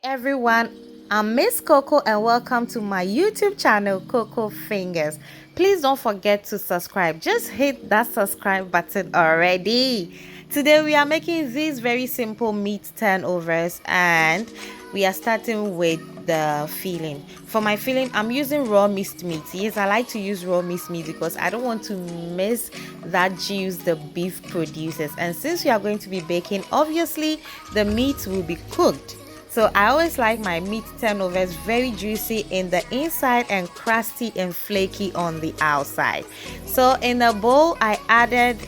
Everyone, I'm Miss Coco and welcome to my YouTube channel Coco Fingers. Please don't forget to subscribe. Just hit that subscribe button already. Today we are making these very simple meat turnovers and we are starting with the filling. For my filling, I'm using raw minced meat. Yes, I like to use raw minced meat because I don't want to miss that juice the beef produces. And since we are going to be baking, obviously the meat will be cooked. So I always like my meat turnovers very juicy in the inside and crusty and flaky on the outside. So in the bowl, I added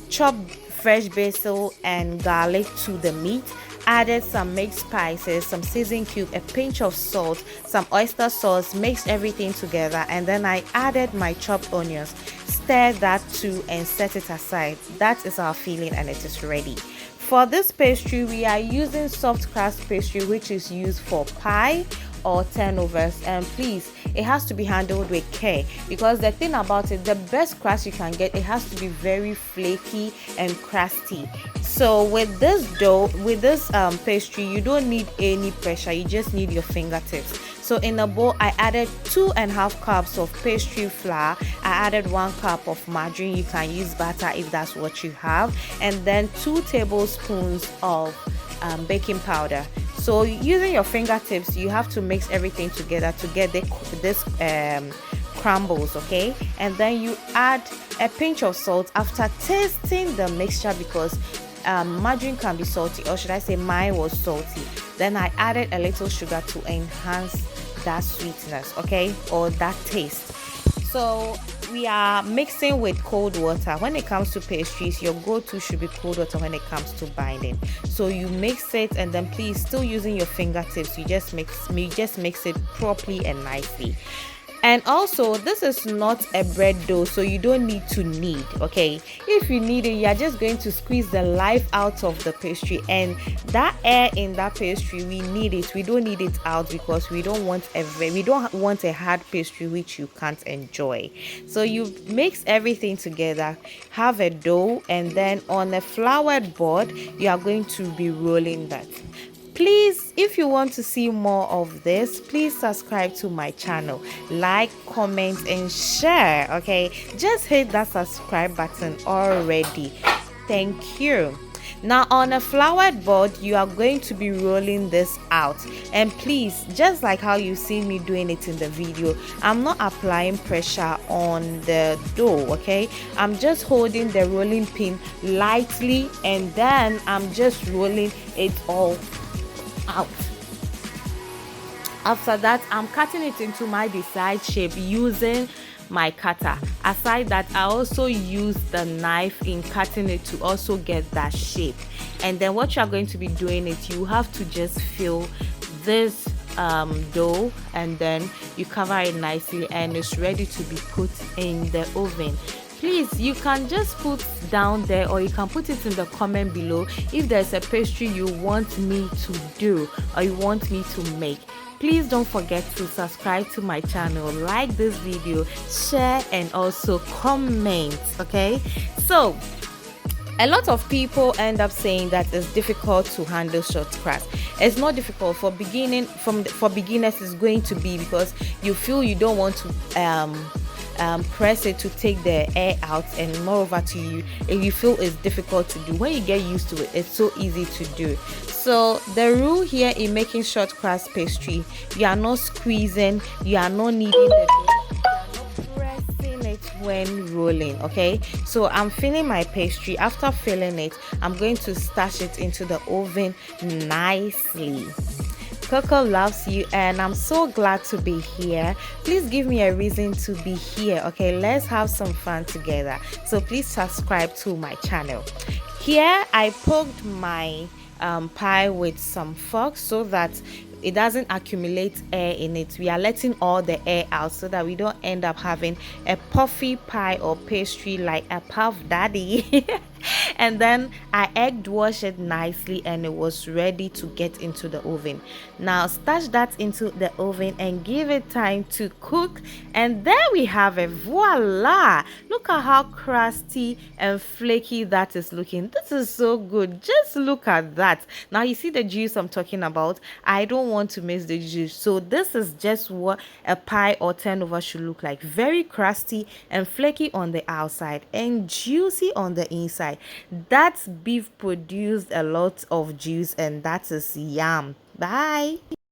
chopped fresh basil and garlic to the meat. Added some mixed spices, some seasoning cube, a pinch of salt, some oyster sauce, mixed everything together, and then I added my chopped onions. Stir that too and set it aside. That is our filling and it is ready. For this pastry, we are using soft crust pastry, which is used for pie or turnovers, and please, it has to be handled with care because the thing about it, the best crust you can get, it has to be very flaky and crusty. So with this dough, with this pastry, you don't need any pressure, you just need your fingertips. So in a bowl, I added 2.5 cups of pastry flour. I added 1 cup of margarine. You can use butter if that's what you have, and then 2 tablespoons of baking powder. So using your fingertips, you have to mix everything together to get this crumbles, okay? And then you add a pinch of salt after tasting the mixture because margarine can be salty, or should I say mine was salty. Then I added a little sugar to enhance that sweetness, okay, or that taste. So we are mixing with cold water. When it comes to pastries, your go-to should be cold water when it comes to binding. So you mix it, and then please, still using your fingertips, you just mix it properly and nicely. And also, this is not a bread dough, so you don't need to knead, okay? If you need it, you're just going to squeeze the life out of the pastry, and that air in that pastry, we need it. We don't need it out because we don't want a hard pastry which you can't enjoy. So you mix everything together, have a dough, and then on a floured board, you are going to be rolling that. Please, if you want to see more of this, please subscribe to my channel, like, comment and share, okay? Just hit that subscribe button already. Thank you. Now on a floured board, you are going to be rolling this out, and please, just like how you see me doing it in the video, I'm not applying pressure on the dough, okay? I'm just holding the rolling pin lightly, and then I'm just rolling it all out. After that, I'm cutting it into my desired shape using my cutter. Aside that, I also use the knife in cutting it to also get that shape. And then what you are going to be doing it, you have to just fill this dough, and then you cover it nicely, and it's ready to be put in the oven. Please, you can just put down there, or you can put it in the comment below if there's a pastry you want me to do or you want me to make. Please don't forget to subscribe to my channel, like this video, share, and also comment, okay? So a lot of people end up saying that it's difficult to handle short crust. It's not difficult for beginners. It's going to be because you feel you don't want to press it to take the air out, and moreover to you, if you feel it's difficult to do, when you get used to it, it's so easy to do. So the rule here in making short crust pastry, you are not squeezing, you are not kneading the dough, you are not pressing it when rolling, okay? So I'm filling my pastry. After filling it, I'm going to stash it into the oven nicely. Coco loves you, and I'm so glad to be here. Please give me a reason to be here, okay? Let's have some fun together. So please subscribe to my channel. Here I poked my pie with some fork so that it doesn't accumulate air in it. We are letting all the air out so that we don't end up having a puffy pie or pastry like a puff daddy. And then I egg wash it nicely and it was ready to get into the oven. Now stash that into the oven and give it time to cook, and there we have it. Voila, look at how crusty and flaky that is looking. This is so good. Just look at that. Now you see the juice I'm talking about. I don't want to miss the juice, so this is just what a pie or turnover should look like. Very crusty and flaky on the outside and juicy on the inside. That beef produced a lot of juice, and that is yum. Bye.